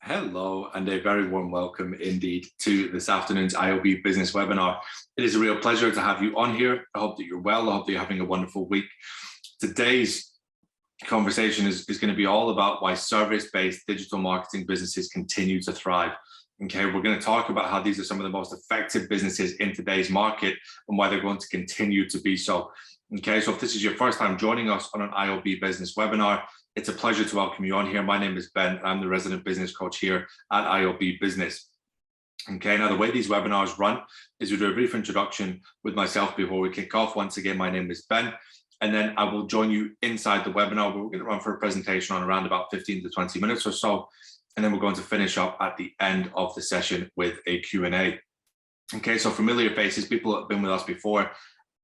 Hello, and a very warm welcome indeed to this afternoon's iOB business webinar. It is a real pleasure to have you on here. I hope that you're well. I hope that you're having a wonderful week. Today's conversation is going to be all about why service-based digital marketing businesses continue to thrive. Okay, we're going to talk about how these are some of the most effective businesses in today's market and why they're going to continue to be so. Okay, so if this is your first time joining us on an iOB business webinar, it's a pleasure to welcome you on here. My name is Ben. I'm the resident business coach here at iOB Business. Okay, now the way these webinars run is we do a brief introduction with myself before we kick off. Once again, my name is Ben, and then I will join you inside the webinar. We're going to run for a presentation on around about 15 to 20 minutes or so, and then we're going to finish up at the end of the session with a Q&A. Okay, so familiar faces, people that have been with us before,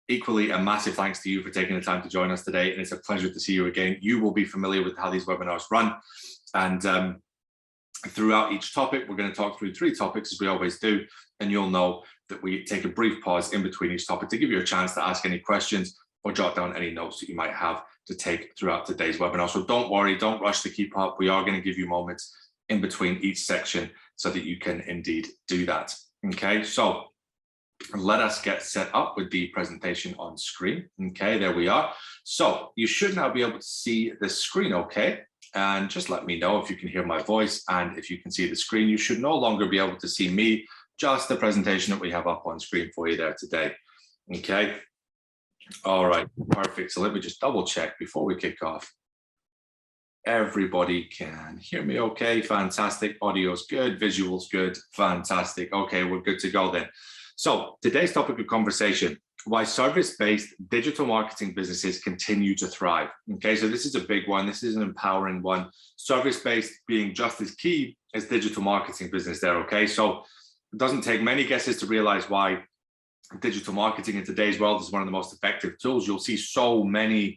equally a massive thanks to you for taking the time to join us today, and it's a pleasure to see you again. You will be familiar with how these webinars run, and throughout each topic we're going to talk through 3 topics as we always do, and you'll know that we take a brief pause in between each topic to give you a chance to ask any questions or jot down any notes that you might have to take throughout today's webinar. So don't worry, don't rush to keep up. We are going to give you moments in between each section so that you can indeed do that. Okay, so let us get set up with the presentation on screen. Okay, there we are. So you should now be able to see the screen okay, and just let me know if you can hear my voice and if you can see the screen. You should no longer be able to see me, just the presentation that we have up on screen for you there today. Okay, all right, perfect. So let me just double check before we kick off. Everybody can hear me okay, fantastic. Audio's good, visuals good, fantastic. Okay, we're good to go then. So today's topic of conversation, why service-based digital marketing businesses continue to thrive. Okay, so this is a big one. This is an empowering one. Service-based being just as key as digital marketing business there, okay? So it doesn't take many guesses to realize why digital marketing in today's world is one of the most effective tools. You'll see so many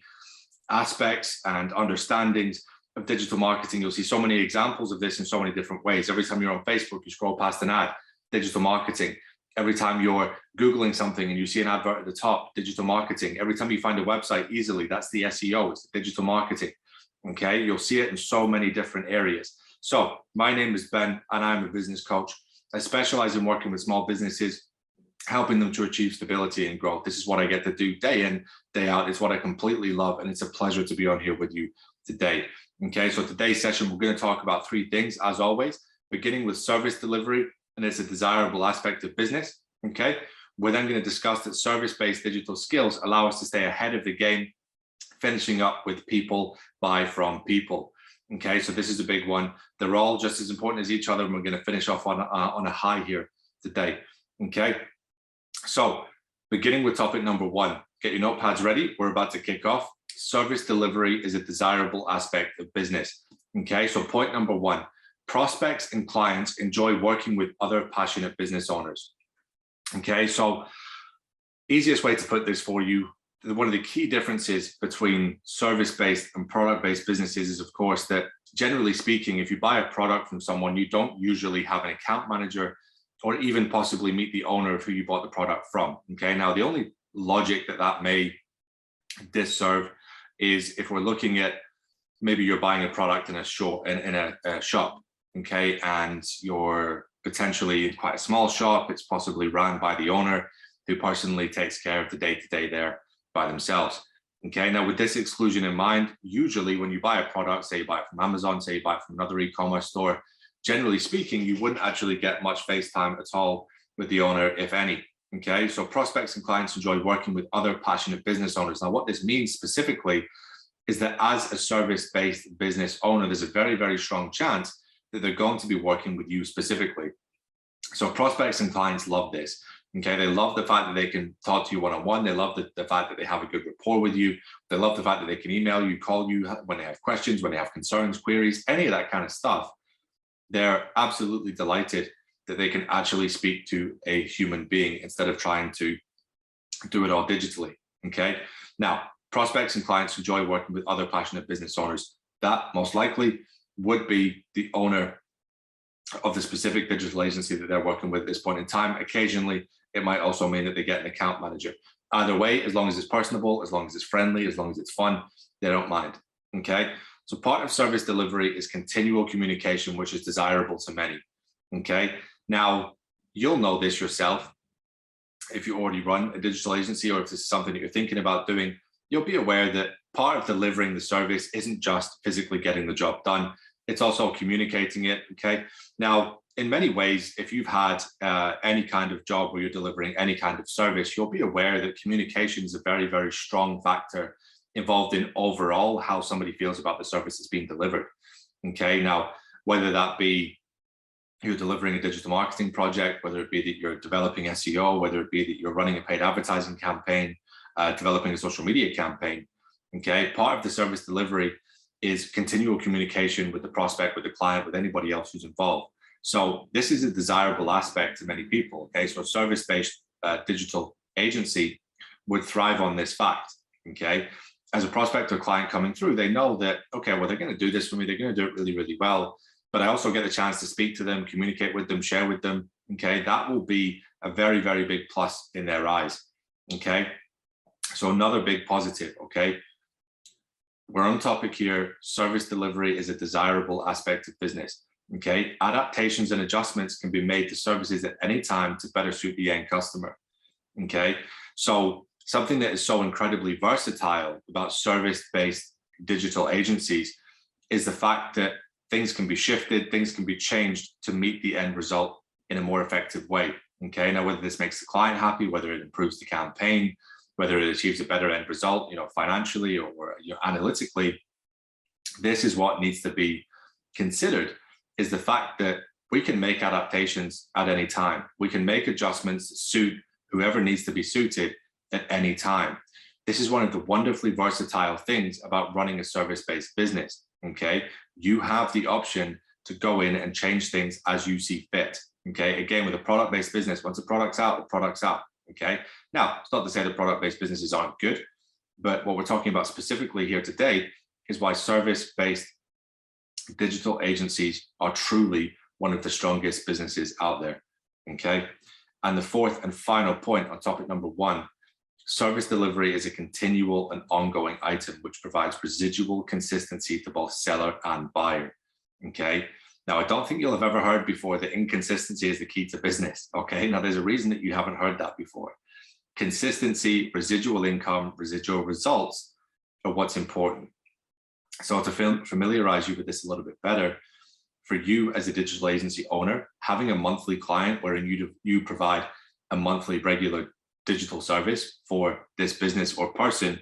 aspects and understandings of digital marketing. You'll see so many examples of this in so many different ways. Every time you're on Facebook, you scroll past an ad, digital marketing. Every time you're Googling something and you see an advert at the top, digital marketing. Every time you find a website easily, that's the SEO, it's the digital marketing. Okay, you'll see it in so many different areas. So my name is Ben and I'm a business coach. I specialize in working with small businesses, helping them to achieve stability and growth. This is what I get to do day in, day out. It's what I completely love, and it's a pleasure to be on here with you today. Okay, so today's session, we're going to talk about 3 things as always, beginning with service delivery, and it's a desirable aspect of business. Okay, we're then going to discuss that service-based digital skills allow us to stay ahead of the game, finishing up with people buy from people. Okay, so this is a big one. They're all just as important as each other, and we're going to finish off on a high here today. Okay, so beginning with topic number 1, get your notepads ready. We're about to kick off. Service delivery is a desirable aspect of business. Okay, so point number 1. Prospects and clients enjoy working with other passionate business owners. Okay, so easiest way to put this for you, one of the key differences between service-based and product-based businesses is, of course, that generally speaking, if you buy a product from someone, you don't usually have an account manager or even possibly meet the owner of who you bought the product from. Okay, now the only logic that may disserve is if we're looking at maybe you're buying a product in a shop, okay, and you're potentially in quite a small shop. It's possibly run by the owner who personally takes care of the day-to-day there by themselves. Okay, now with this exclusion in mind, usually when you buy a product, say you buy it from Amazon, say you buy it from another e-commerce store, generally speaking, you wouldn't actually get much face time at all with the owner, if any. Okay, so prospects and clients enjoy working with other passionate business owners. Now, what this means specifically is that as a service-based business owner, there's a very, very strong chance that they're going to be working with you specifically. So prospects and clients love this. Okay, they love the fact that they can talk to you one-on-one. They love the fact that they have a good rapport with you. They love the fact that they can email you, call you when they have questions, when they have concerns, queries, any of that kind of stuff. They're absolutely delighted that they can actually speak to a human being instead of trying to do it all digitally. Okay, now prospects and clients enjoy working with other passionate business owners. That most likely would be the owner of the specific digital agency that they're working with at this point in time. Occasionally, it might also mean that they get an account manager. Either way, as long as it's personable, as long as it's friendly, as long as it's fun, they don't mind. Okay, So part of service delivery is continual communication, which is desirable to many. Okay. Now, you'll know this yourself. If you already run a digital agency, or if this is something that you're thinking about doing, you'll be aware that part of delivering the service isn't just physically getting the job done. It's also communicating it. Okay. Now, in many ways, if you've had any kind of job where you're delivering any kind of service, you'll be aware that communication is a very, very strong factor involved in overall how somebody feels about the service that's being delivered. Okay. Now, whether that be you're delivering a digital marketing project, whether it be that you're developing SEO, whether it be that you're running a paid advertising campaign, developing a social media campaign, okay, part of the service delivery is continual communication with the prospect, with the client, with anybody else who's involved. So this is a desirable aspect to many people, okay? So a service-based digital agency would thrive on this fact, okay? As a prospect or client coming through, they know that, okay, well, they're going to do this for me. They're going to do it really, really well. But I also get the chance to speak to them, communicate with them, share with them, okay? That will be a very, very big plus in their eyes, okay? So another big positive, okay? We're on topic here. Service delivery is a desirable aspect of business, okay? Adaptations and adjustments can be made to services at any time to better suit the end customer, okay? So something that is so incredibly versatile about service-based digital agencies is the fact that things can be shifted, things can be changed to meet the end result in a more effective way, okay? Now, whether this makes the client happy, whether it improves the campaign, whether it achieves a better end result, financially or analytically, this is what needs to be considered, is the fact that we can make adaptations at any time. We can make adjustments that suit whoever needs to be suited at any time. This is one of the wonderfully versatile things about running a service-based business, okay? You have the option to go in and change things as you see fit, okay? Again, with a product-based business, once a product's out, the product's out, okay? Now, it's not to say that product-based businesses aren't good, but what we're talking about specifically here today is why service-based digital agencies are truly one of the strongest businesses out there, okay? And the fourth and final point on topic number one, service delivery is a continual and ongoing item which provides residual consistency to both seller and buyer, okay? Now, I don't think you'll have ever heard before that inconsistency is the key to business, okay? Now, there's a reason that you haven't heard that before. Consistency, residual income, residual results are what's important. So to familiarize you with this a little bit better, for you as a digital agency owner, having a monthly client wherein you provide a monthly regular digital service for this business or person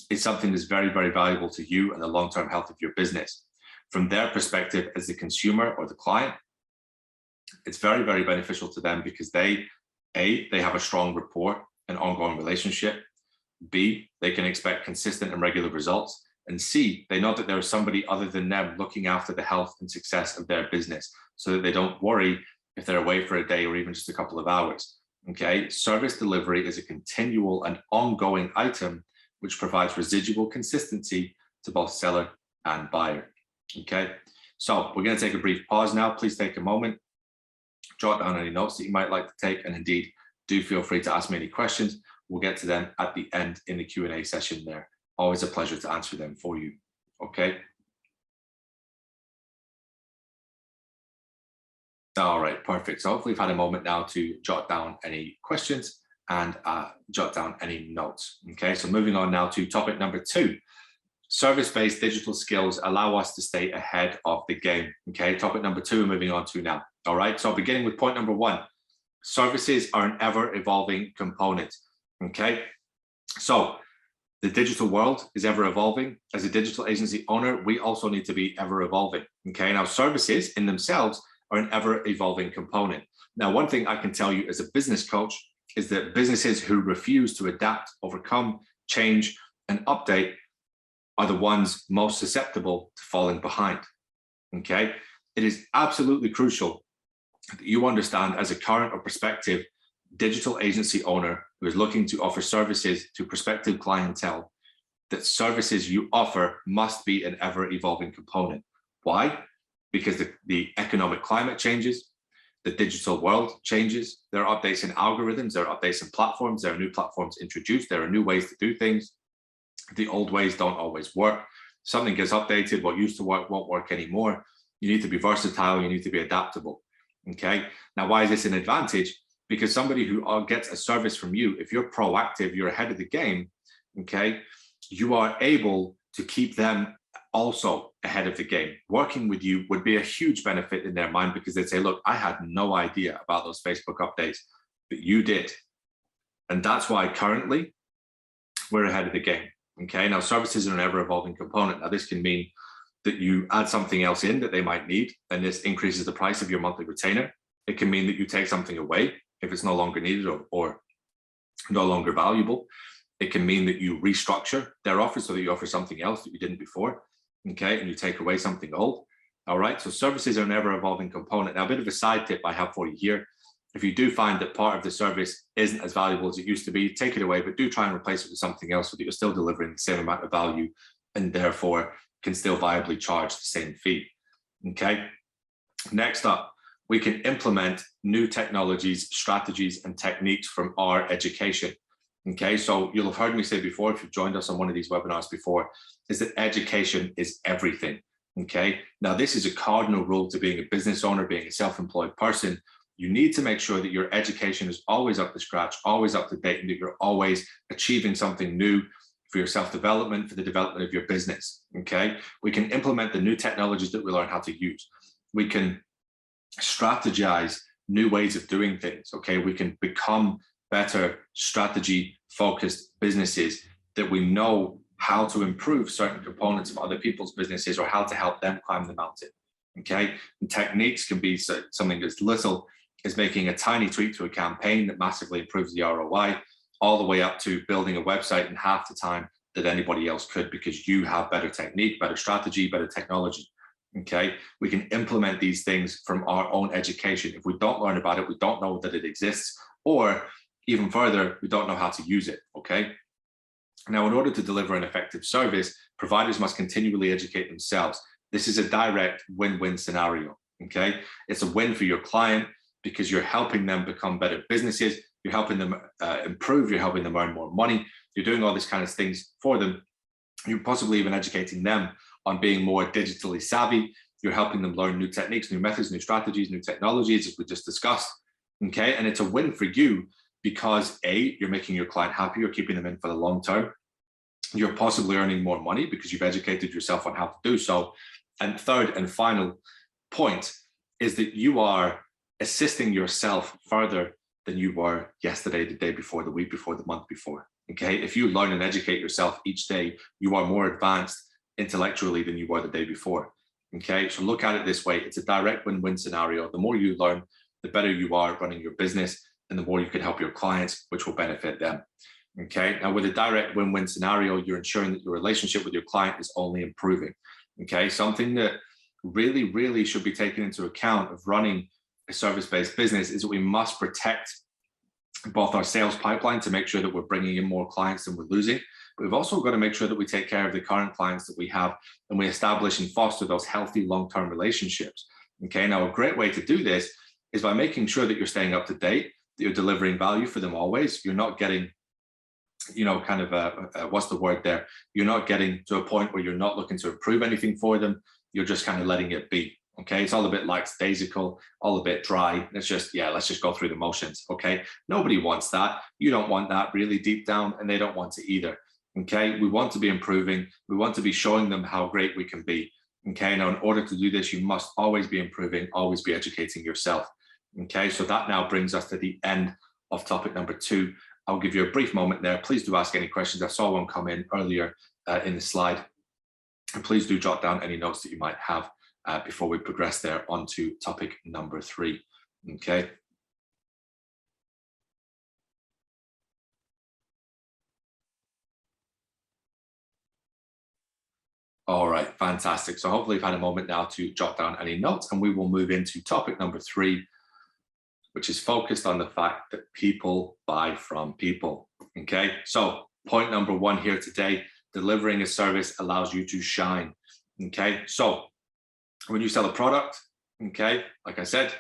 is something that's very, very valuable to you and the long-term health of your business. From their perspective as the consumer or the client, it's very, very beneficial to them because they have a strong rapport and ongoing relationship. B, they can expect consistent and regular results. And C, they know that there is somebody other than them looking after the health and success of their business so that they don't worry if they're away for a day or even just a couple of hours. Okay, service delivery is a continual and ongoing item which provides residual consistency to both seller and buyer. Okay, so we're going to take a brief pause now. Please take a moment, jot down any notes that you might like to take, and indeed do feel free to ask me any questions. We'll get to them at the end in the Q&A session there. Always a pleasure to answer them for you. Okay. All right, perfect. So hopefully you've had a moment now to jot down any questions and jot down any notes. Okay, so moving on now to topic number 2. Service-based digital skills allow us to stay ahead of the game. Okay, topic number 2 we're moving on to now. All right, so beginning with point number 1, services are an ever-evolving component. Okay, so the digital world is ever evolving. As a digital agency owner, we also need to be ever evolving. Okay, now services in themselves are an ever-evolving component. Now, one thing I can tell you as a business coach is that businesses who refuse to adapt, overcome, change, and update are the ones most susceptible to falling behind, okay? It is absolutely crucial that you understand as a current or prospective digital agency owner who is looking to offer services to prospective clientele, that services you offer must be an ever-evolving component. Why? Because the economic climate changes, the digital world changes, there are updates in algorithms, there are updates in platforms, there are new platforms introduced, there are new ways to do things. The old ways don't always work. Something gets updated, what used to work won't work anymore. You need to be versatile, you need to be adaptable, okay? Now, why is this an advantage? Because somebody who gets a service from you, if you're proactive, you're ahead of the game, okay? You are able to keep them also ahead of the game. Working with you would be a huge benefit in their mind, because they'd say, look, I had no idea about those Facebook updates, but you did. And that's why currently we're ahead of the game. Okay, now services are an ever-evolving component. Now, this can mean that you add something else in that they might need, and this increases the price of your monthly retainer. It can mean that you take something away if it's no longer needed or no longer valuable. It can mean that you restructure their offer so that you offer something else that you didn't before, okay, and you take away something old. All right, so services are an ever-evolving component. Now, a bit of a side tip I have for you here. If you do find that part of the service isn't as valuable as it used to be, take it away, but do try and replace it with something else so that you're still delivering the same amount of value and therefore can still viably charge the same fee, okay? Next up, we can implement new technologies, strategies, and techniques from our education, okay? So you'll have heard me say before, if you've joined us on one of these webinars before, is that education is everything, okay? Now, this is a cardinal rule to being a business owner, being a self-employed person. You need to make sure that your education is always up to scratch, always up to date, and that you're always achieving something new for your self-development, for the development of your business, okay? We can implement the new technologies that we learn how to use. We can strategize new ways of doing things, okay? We can become better strategy-focused businesses that we know how to improve certain components of other people's businesses or how to help them climb the mountain, okay? And techniques can be something as little is making a tiny tweak to a campaign that massively improves the ROI, all the way up to building a website in half the time that anybody else could, because you have better technique, better strategy, better technology, okay? We can implement these things from our own education. If we don't learn about it, we don't know that it exists, or even further, we don't know how to use it, okay? Now, in order to deliver an effective service, providers must continually educate themselves. This is a direct win-win scenario, okay? It's a win for your client, because you're helping them become better businesses, you're helping them improve, you're helping them earn more money, you're doing all these kind of things for them. You're possibly even educating them on being more digitally savvy. You're helping them learn new techniques, new methods, new strategies, new technologies, as we just discussed, okay? And it's a win for you because A, you're making your client happy, you're keeping them in for the long term. You're possibly earning more money because you've educated yourself on how to do so. And third and final point is that you are assisting yourself further than you were yesterday, the day before, the week before, the month before, okay? If you learn and educate yourself each day, you are more advanced intellectually than you were the day before, okay? So look at it this way. It's a direct win-win scenario. The more you learn, the better you are at running your business, and the more you can help your clients, which will benefit them, okay? Now, with a direct win-win scenario, you're ensuring that your relationship with your client is only improving, okay? Something that really, really should be taken into account of running a service-based business is that we must protect both our sales pipeline to make sure that we're bringing in more clients than we're losing. But we've also got to make sure that we take care of the current clients that we have, and we establish and foster those healthy long-term relationships. Okay, now a great way to do this is by making sure that you're staying up to date, that you're delivering value for them always. You're not getting, you know, kind of what's the word there? You're not getting to a point where you're not looking to improve anything for them. You're just kind of letting it be. Okay, it's all a bit lackadaisical, all a bit dry. It's just, yeah, let's just go through the motions. Okay, nobody wants that. You don't want that really deep down, and they don't want it either. Okay, we want to be improving. We want to be showing them how great we can be. Okay, now in order to do this, you must always be improving, always be educating yourself. Okay, so that now brings us to the end of topic number 2. I'll give you a brief moment there. Please do ask any questions. I saw one come in earlier in the slide. And please do jot down any notes that you might have before we progress there onto topic number 3, okay? All right, fantastic. So hopefully you've had a moment now to jot down any notes, and we will move into topic number 3, which is focused on the fact that people buy from people, okay? So point number 1 here today, delivering a service allows you to shine, okay? So when you sell a product, okay, like I said,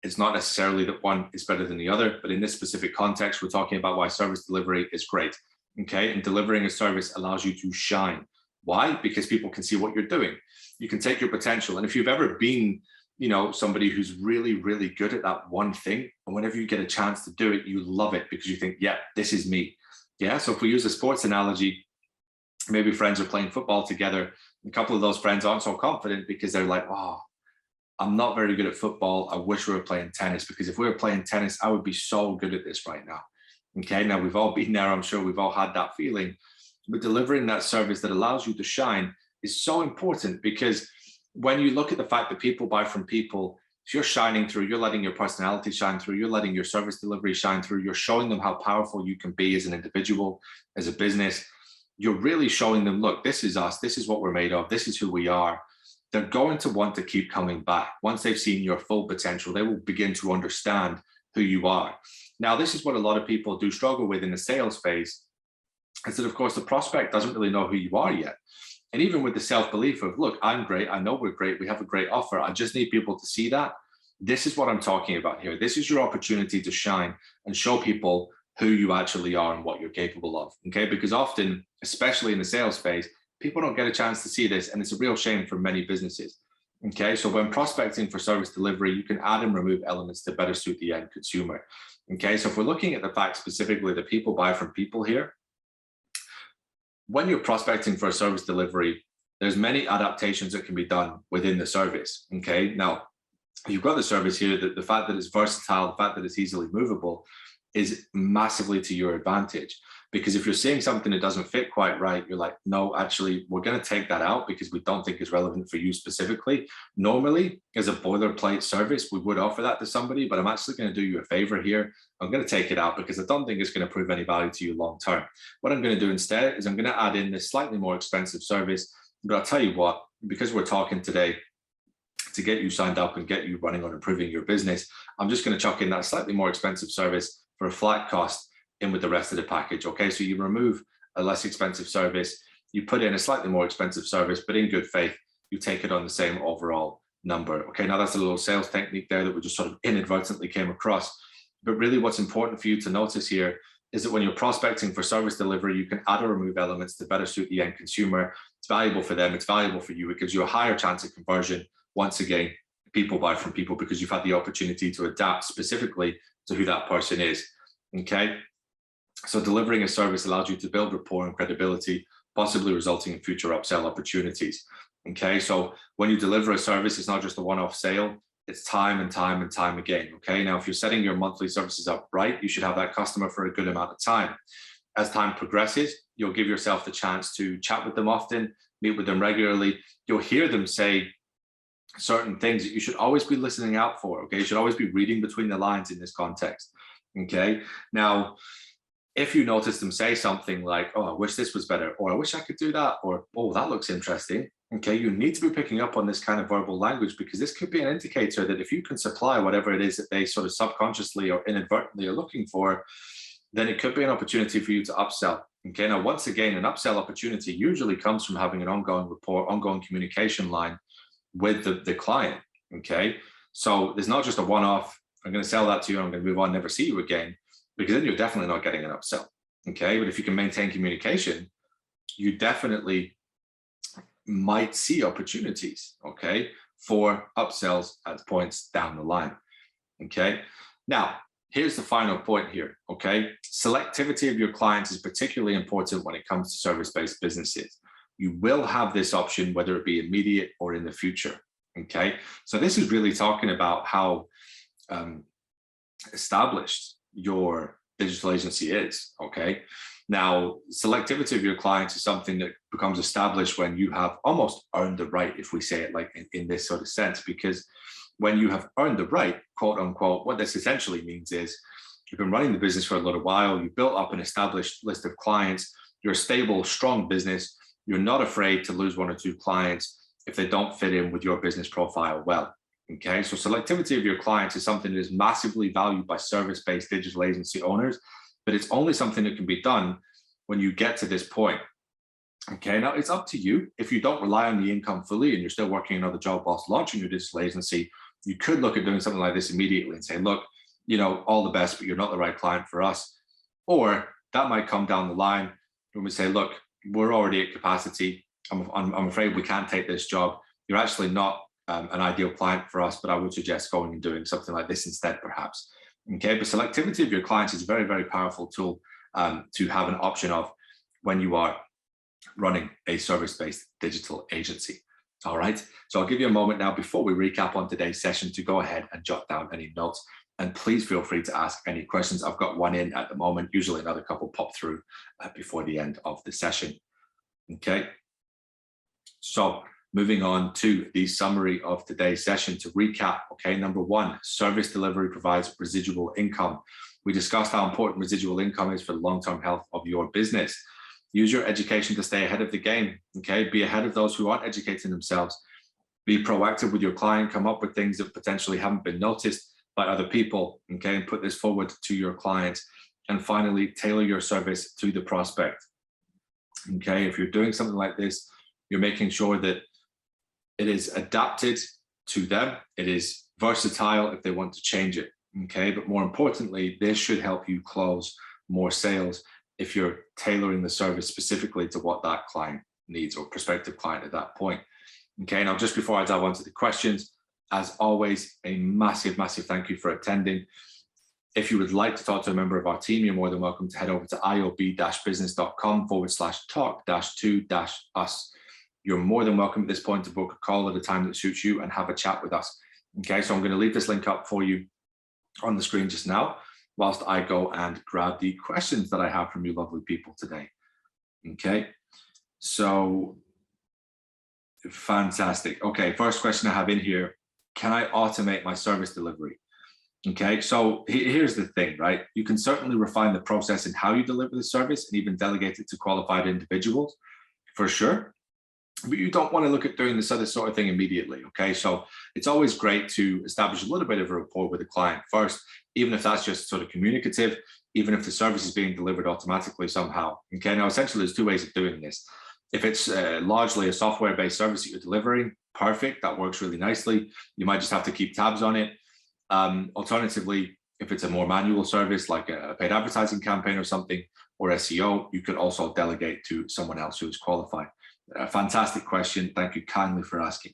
it's not necessarily that one is better than the other, but in this specific context, we're talking about why service delivery is great, okay? And delivering a service allows you to shine. Why? Because people can see what you're doing. You can take your potential. And if you've ever been, somebody who's really, really good at that one thing, and whenever you get a chance to do it, you love it because you think, yeah, this is me. Yeah. So if we use a sports analogy, maybe friends are playing football together. A couple of those friends aren't so confident because they're like, oh, I'm not very good at football. I wish we were playing tennis, because if we were playing tennis, I would be so good at this right now. Okay. Now we've all been there. I'm sure we've all had that feeling, but delivering that service that allows you to shine is so important, because when you look at the fact that people buy from people, if you're shining through, you're letting your personality shine through, you're letting your service delivery shine through, you're showing them how powerful you can be as an individual, as a business. You're really showing them, look, this is us, this is what we're made of, this is who we are. They're going to want to keep coming back. Once they've seen your full potential, they will begin to understand who you are. Now, this is what a lot of people do struggle with in the sales phase, is that, of course, the prospect doesn't really know who you are yet. And even with the self-belief of, look, I'm great, I know we're great, we have a great offer, I just need people to see that. This is what I'm talking about here. This is your opportunity to shine and show people who you actually are and what you're capable of, okay? Because often, especially in the sales phase, people don't get a chance to see this, and it's a real shame for many businesses, okay? So when prospecting for service delivery, you can add and remove elements to better suit the end consumer, okay? So if we're looking at the fact specifically that people buy from people here, when you're prospecting for a service delivery, there's many adaptations that can be done within the service, okay? Now, you've got the service here, that the fact that it's versatile, the fact that it's easily movable is massively to your advantage. Because if you're seeing something that doesn't fit quite right, you're like, no, actually, we're going to take that out because we don't think it's relevant for you specifically. Normally, as a boilerplate service, we would offer that to somebody, but I'm actually going to do you a favor here. I'm going to take it out because I don't think it's going to prove any value to you long term. What I'm going to do instead is I'm going to add in this slightly more expensive service. But I'll tell you what, because we're talking today to get you signed up and get you running on improving your business, I'm just going to chuck in that slightly more expensive service for a flat cost in with the rest of the package. Okay, so you remove a less expensive service, you put in a slightly more expensive service, but in good faith, you take it on the same overall number. Okay, now that's a little sales technique there that we just sort of inadvertently came across. But really what's important for you to notice here is that when you're prospecting for service delivery, you can add or remove elements to better suit the end consumer. It's valuable for them, it's valuable for you. It gives you a higher chance of conversion. Once again, people buy from people because you've had the opportunity to adapt specifically to who that person is. Okay. So delivering a service allows you to build rapport and credibility, possibly resulting in future upsell opportunities. Okay. So when you deliver a service, it's not just a one-off sale, it's time and time and time again. Okay. Now, if you're setting your monthly services up right, you should have that customer for a good amount of time. As time progresses, you'll give yourself the chance to chat with them often, meet with them regularly. You'll hear them say certain things that you should always be listening out for. Okay. You should always be reading between the lines in this context. Okay. Now, if you notice them say something like, oh, I wish this was better, or I wish I could do that, or, oh, that looks interesting. Okay. You need to be picking up on this kind of verbal language, because this could be an indicator that if you can supply whatever it is that they sort of subconsciously or inadvertently are looking for, then it could be an opportunity for you to upsell. Okay. Now, once again, an upsell opportunity usually comes from having an ongoing rapport, ongoing communication line with the client. Okay. So there's not just a one-off, I'm going to sell that to you, I'm going to move on, never see you again, because then you're definitely not getting an upsell. Okay. But if you can maintain communication, you definitely might see opportunities, okay, for upsells at points down the line. Okay. Now, here's the final point here. Okay. Selectivity of your clients is particularly important when it comes to service-based businesses. You will have this option, whether it be immediate or in the future. Okay. So this is really talking about how established your digital agency is. Okay. Now, selectivity of your clients is something that becomes established when you have almost earned the right, if we say it like in this sort of sense, because when you have earned the right, quote unquote, what this essentially means is you've been running the business for a little while, you've built up an established list of clients, you're a stable, strong business, you're not afraid to lose one or two clients if they don't fit in with your business profile well. Okay, so selectivity of your clients is something that is massively valued by service-based digital agency owners, but it's only something that can be done when you get to this point. Okay, now it's up to you. If you don't rely on the income fully and you're still working another job whilst launching your digital agency, you could look at doing something like this immediately and say, look, you know, all the best, but you're not the right client for us. Or that might come down the line when we say, look, we're already at capacity. I'm afraid we can't take this job. You're actually not an ideal client for us, but I would suggest going and doing something like this instead, perhaps. Okay, but selectivity of your clients is a very, very powerful tool to have an option of when you are running a service-based digital agency. All right, so I'll give you a moment now before we recap on today's session to go ahead and jot down any notes, and please feel free to ask any questions. I've got one in at the moment, usually another couple pop through before the end of the session. Okay, so moving on to the summary of today's session to recap. Okay, number one, service delivery provides residual income. We discussed how important residual income is for the long-term health of your business. Use your education to stay ahead of the game. Okay, be ahead of those who aren't educating themselves. Be proactive with your client, come up with things that potentially haven't been noticed by other people, okay, and put this forward to your clients. And finally, tailor your service to the prospect. Okay, if you're doing something like this, you're making sure that it is adapted to them. It is versatile if they want to change it. Okay, but more importantly, this should help you close more sales if you're tailoring the service specifically to what that client needs or prospective client at that point. Okay, now just before I dive into the questions, as always, a massive, massive thank you for attending. If you would like to talk to a member of our team, you're more than welcome to head over to iob-business.com/talk-to-us. You're more than welcome at this point to book a call at a time that suits you and have a chat with us. Okay, so I'm going to leave this link up for you on the screen just now, whilst I go and grab the questions that I have from you lovely people today. Okay, so fantastic. Okay, first question I have in here, can I automate my service delivery? Okay, so here's the thing, right? You can certainly refine the process in how you deliver the service and even delegate it to qualified individuals, for sure. But you don't want to look at doing this other sort of thing immediately, okay? So it's always great to establish a little bit of a rapport with the client first, even if that's just sort of communicative, even if the service is being delivered automatically somehow, okay? Now, essentially, there's two ways of doing this. If it's largely a software-based service that you're delivering, perfect, that works really nicely. You might just have to keep tabs on it. Alternatively, if it's a more manual service, like a paid advertising campaign or something, or SEO, you could also delegate to someone else who is qualified. A fantastic question. Thank you kindly for asking.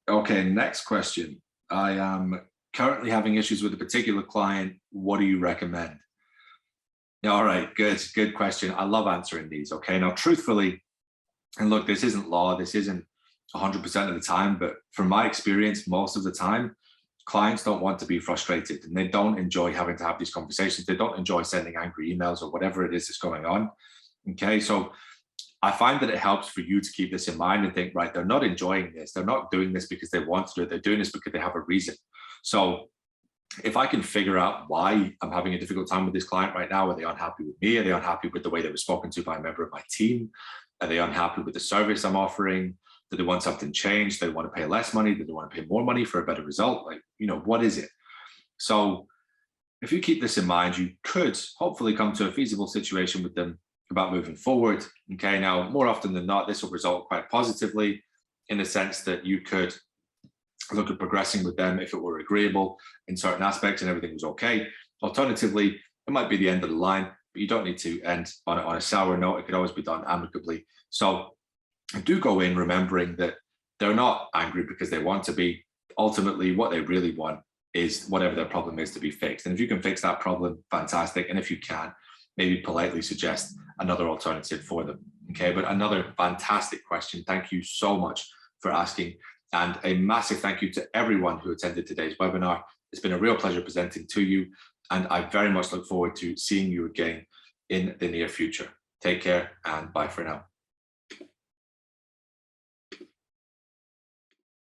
Okay, next question. I am currently having issues with a particular client. What do you recommend? All right, good question. I love answering these. Okay, now truthfully, and look, this isn't law, this isn't 100% of the time, but from my experience, most of the time, clients don't want to be frustrated and they don't enjoy having to have these conversations. They don't enjoy sending angry emails or whatever it is that's going on. Okay, so I find that it helps for you to keep this in mind and think, right, they're not enjoying this. They're not doing this because they want to do it. They're doing this because they have a reason. So if I can figure out why I'm having a difficult time with this client right now, are they unhappy with me? Are they unhappy with the way they were spoken to by a member of my team? Are they unhappy with the service I'm offering? Do they want something changed? Do they want to pay less money? Do they want to pay more money for a better result? Like, you know, what is it? So if you keep this in mind, you could hopefully come to a feasible situation with them about moving forward. Okay, now more often than not, this will result quite positively in the sense that you could look at progressing with them if it were agreeable in certain aspects and everything was okay. Alternatively, it might be the end of the line, but you don't need to end on a sour note. It could always be done amicably. So do go in remembering that they're not angry because they want to be. Ultimately, what they really want is whatever their problem is to be fixed. And if you can fix that problem, fantastic. And if you can't, maybe politely suggest another alternative for them. Okay, but another fantastic question. Thank you so much for asking. And a massive thank you to everyone who attended today's webinar. It's been a real pleasure presenting to you. And I very much look forward to seeing you again in the near future. Take care and bye for now.